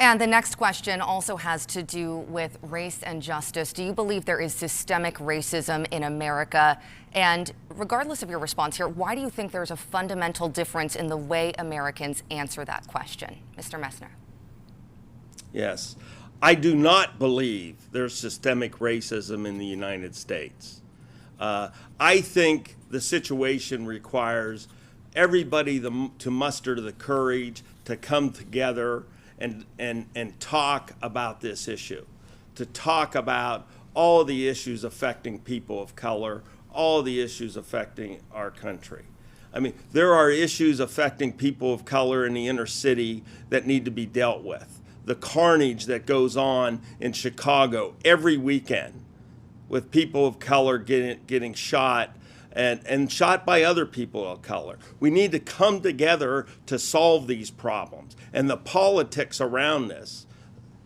And the next question also has to do with race and justice. Do you believe there is systemic racism in America? And regardless of your response here, why do you think there's a fundamental difference in the way Americans answer that question? Mr. Messner. Yes. I do not believe there's systemic racism in the United States. I think the situation requires everybody to muster the courage to come together and talk about this issue, to talk about all the issues affecting people of color, all the issues affecting our country. I mean, there are issues affecting people of color in the inner city that need to be dealt with. The carnage that goes on in Chicago every weekend with people of color getting shot and shot by other people of color. We need to come together to solve these problems. And the politics around this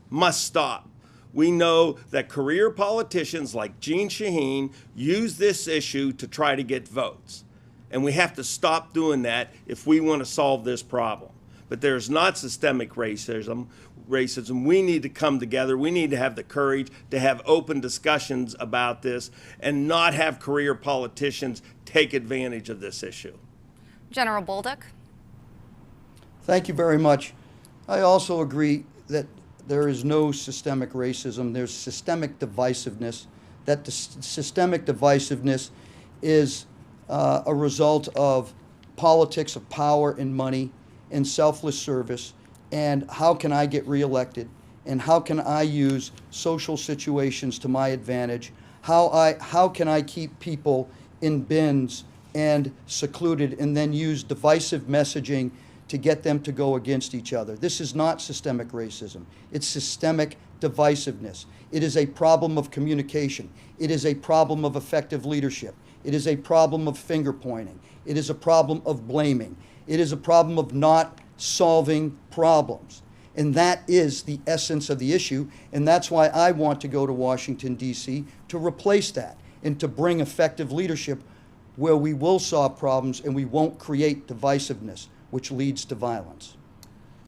must stop. We know that career politicians like Jeanne Shaheen use this issue to try to get votes. And we have to stop doing that if we want to solve this problem. But there's not systemic racism. We need to come together. We need to have the courage to have open discussions about this and not have career politicians take advantage of this issue. General Bolduc. Thank you very much. I also agree that there is no systemic racism. There's systemic divisiveness. That the systemic divisiveness is a result of politics of power and money and selfless service, and how can I get reelected, and how can I use social situations to my advantage, how can I keep people in bins and secluded and then use divisive messaging to get them to go against each other. This is not systemic racism. It's systemic divisiveness. It is a problem of communication. It is a problem of effective leadership. It is a problem of finger pointing. It is a problem of blaming. It is a problem of not solving problems. And that is the essence of the issue. And that's why I want to go to Washington, D.C. to replace that and to bring effective leadership where we will solve problems and we won't create divisiveness, which leads to violence.